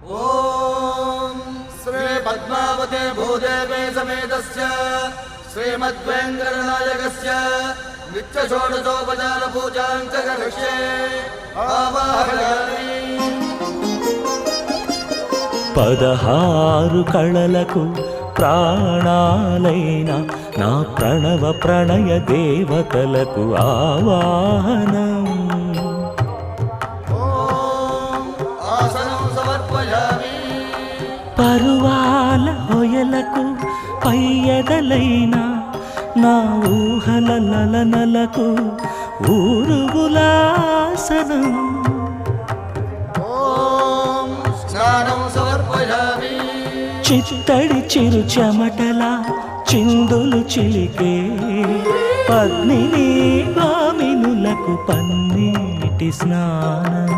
ఓం శ్రీ పద్మావతే భూదేవే సమేతస్య శ్రీమద్వేంకటనాయకస్య నిత్య షోడశోపచార పూజాం చ కరిష్యే ఆవాహయామి. 16 కళలకు ప్రాణాలైన నా ప్రణవ ప్రణయ దేవతలకు ఆవాహనం. ఓం ఆసనం సమర్పయామి. పరువాల హొయలకు పయ్యదలైన నా ఊహల లలనలకు ఊరుగులాసనం. ఓం స్నానం సమర్పయామి. చిత్తడి చిరు చెమటల చిందులు చిలికే పద్మిని భామినులకు పన్నీటి స్నానం.